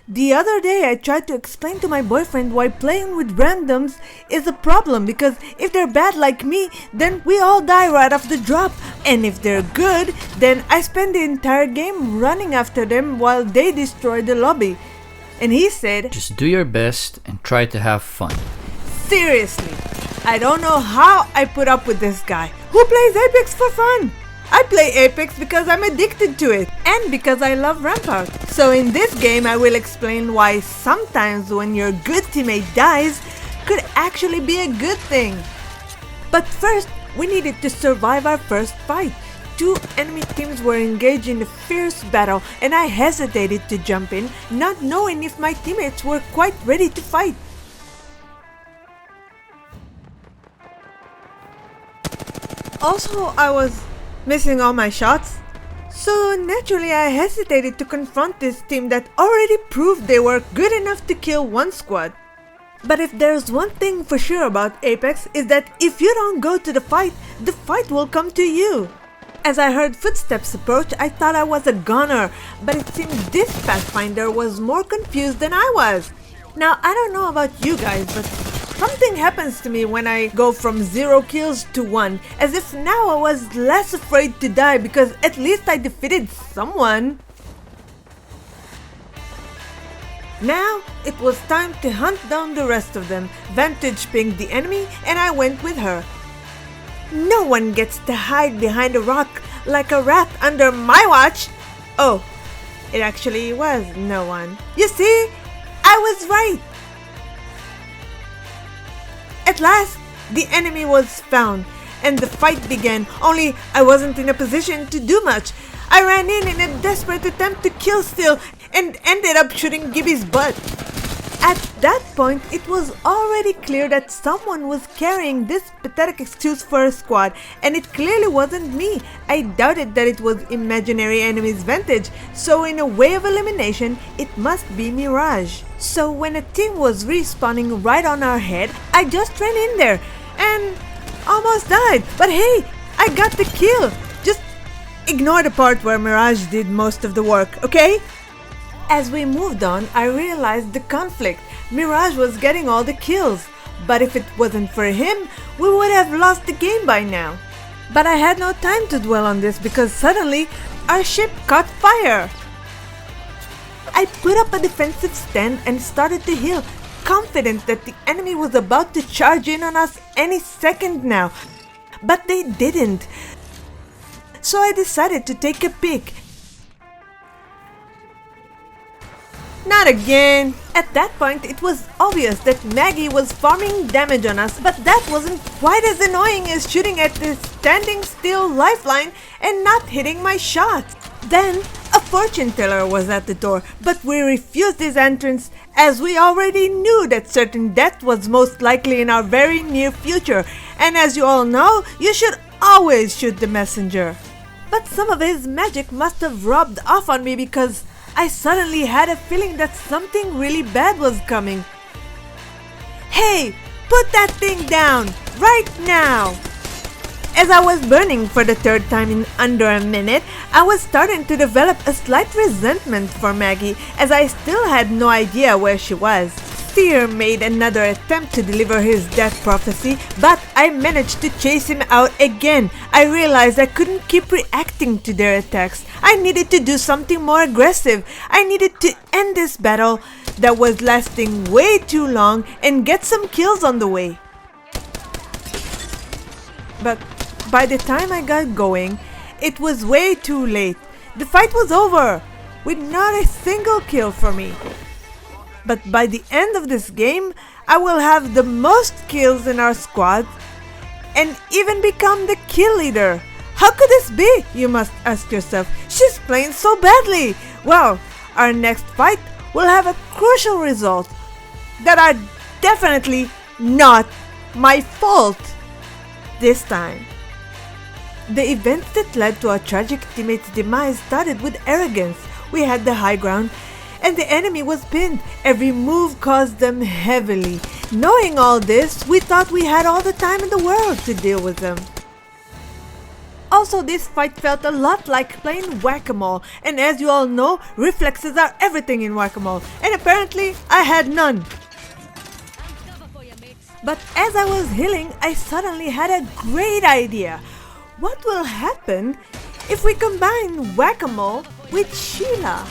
The other day I tried to explain to my boyfriend why playing with randoms is a problem, because if they're bad like me, then we all die right off the drop. And if they're good, then I spend the entire game running after them while they destroy the lobby. And he said, just do your best and try to have fun. seriously, I don't know how I put up with this guy who plays Apex for fun. I play Apex because I'm addicted to it and because I love Rampart. So in this game I will explain why sometimes when your good teammate dies could actually be a good thing. But first, we needed to survive our first fight. Two enemy teams were engaged in a fierce battle and I hesitated to jump in, not knowing if my teammates were quite ready to fight. Also, I was missing all my shots, so naturally I hesitated to confront this team that already proved they were good enough to kill one squad. But if there's one thing for sure about Apex, is that if you don't go to the fight will come to you. As I heard footsteps approach, I thought I was a gunner, but it seemed this Pathfinder was more confused than I was. Now, I don't know about you guys, but something happens to me when I go from 0 kills to 1, as if now I was less afraid to die because at least I defeated someone. Now, it was time to hunt down the rest of them. Vantage pinged the enemy and I went with her. No one gets to hide behind a rock like a rat under my watch. Oh, it actually was no one. You see, I was right. At last, the enemy was found and the fight began, only I wasn't in a position to do much. I ran in a desperate attempt to kill Steel and ended up shooting Gibby's butt. At that point, it was already clear that someone was carrying this pathetic excuse for a squad, and it clearly wasn't me. I doubted that it was imaginary enemy's Vantage, so in a way of elimination, it must be Mirage. So when a team was respawning right on our head, I just ran in there and almost died. But hey, I got the kill. Just ignore the part where Mirage did most of the work, okay? As we moved on, I realized the conflict. Mirage was getting all the kills, but if it wasn't for him, we would have lost the game by now. But I had no time to dwell on this because suddenly our ship caught fire. I put up a defensive stand and started to heal, confident that the enemy was about to charge in on us any second now. But they didn't. So I decided to take a peek. Not again! At that point, it was obvious that Maggie was farming damage on us, but that wasn't quite as annoying as shooting at the standing still lifeline and not hitting my shot. Then, a fortune teller was at the door, but we refused his entrance as we already knew that certain death was most likely in our very near future, and as you all know, you should always shoot the messenger. But some of his magic must have rubbed off on me because I suddenly had a feeling that something really bad was coming. Hey, put that thing down, right now! As I was burning for the third time in under a minute, I was starting to develop a slight resentment for Maggie, as I still had no idea where she was. Seer made another attempt to deliver his death prophecy, but I managed to chase him out again. I realized I couldn't keep reacting to their attacks. I needed to do something more aggressive. I needed to end this battle that was lasting way too long and get some kills on the way. But by the time I got going, it was way too late. The fight was over, with not a single kill for me. But by the end of this game, I will have the most kills in our squad and even become the kill leader. How could this be? You must ask yourself. She's playing so badly. Well, our next fight will have a crucial result that are definitely not my fault this time. The events that led to our tragic teammate's demise started with arrogance. We had the high ground and the enemy was pinned. Every move caused them heavily. Knowing all this, we thought we had all the time in the world to deal with them. Also, this fight felt a lot like playing whack-a-mole, and as you all know, reflexes are everything in whack-a-mole, and apparently I had none. But as I was healing, I suddenly had a great idea. What will happen if we combine whack-a-mole with Sheila?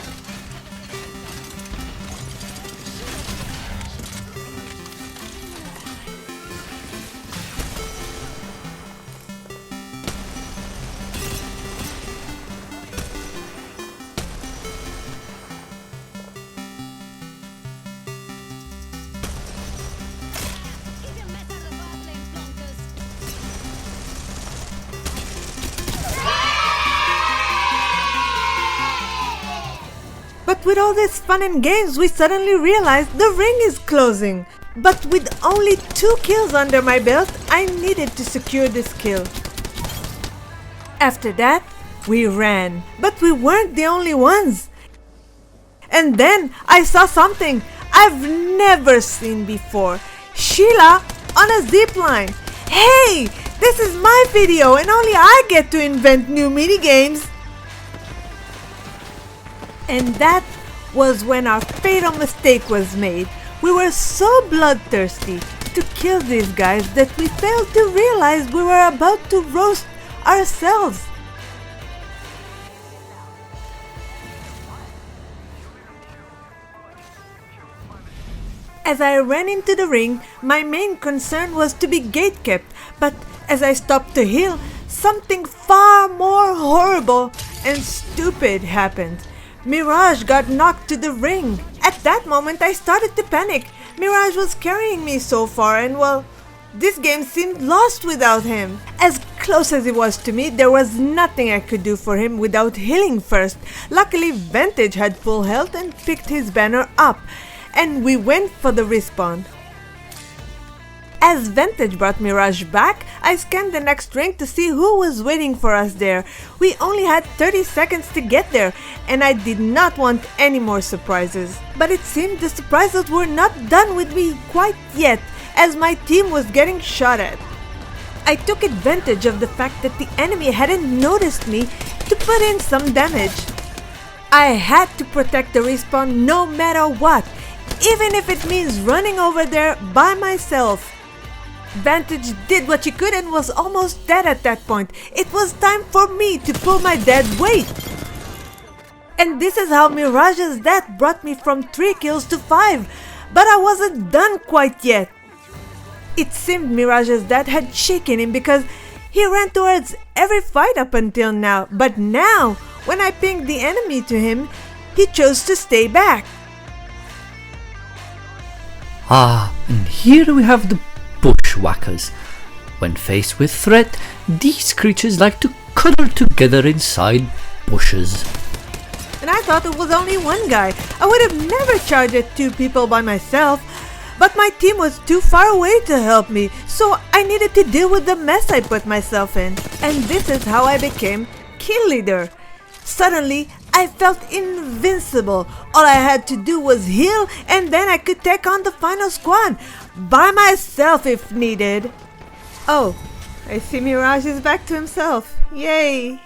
But with all this fun and games, we suddenly realized the ring is closing. But with only 2 kills under my belt, I needed to secure this kill. After that, we ran, but we weren't the only ones. And then I saw something I've never seen before. Sheila on a zipline. Hey, this is my video and only I get to invent new minigames. And that was when our fatal mistake was made. We were so bloodthirsty to kill these guys that we failed to realize we were about to roast ourselves. As I ran into the ring, my main concern was to be gatekept, but as I stopped to heal, something far more horrible and stupid happened. Mirage got knocked to the ring. At that moment, I started to panic. Mirage was carrying me so far and well, this game seemed lost without him. As close as he was to me, there was nothing I could do for him without healing first. Luckily, Vantage had full health and picked his banner up, and we went for the respawn. As Vantage brought Mirage back, I scanned the next ring to see who was waiting for us there. We only had 30 seconds to get there, and I did not want any more surprises. But it seemed the surprises were not done with me quite yet, as my team was getting shot at. I took advantage of the fact that the enemy hadn't noticed me to put in some damage. I had to protect the respawn no matter what, even if it means running over there by myself. Vantage did what she could and was almost dead at that point. It was time for me to pull my dead weight. And this is how Mirage's death brought me from 3 kills to 5. But I wasn't done quite yet. It seemed Mirage's death had shaken him because he ran towards every fight up until now. But now, when I pinged the enemy to him, he chose to stay back. Ah, and here we have the bushwhackers. When faced with threat, these creatures like to cuddle together inside bushes. And I thought it was only one guy. I would have never charged at 2 people by myself. But my team was too far away to help me, so I needed to deal with the mess I put myself in. And this is how I became kill leader. Suddenly, I felt invincible. All I had to do was heal, and then I could take on the final squad by myself if needed. Oh, I see Mirage is back to himself. Yay!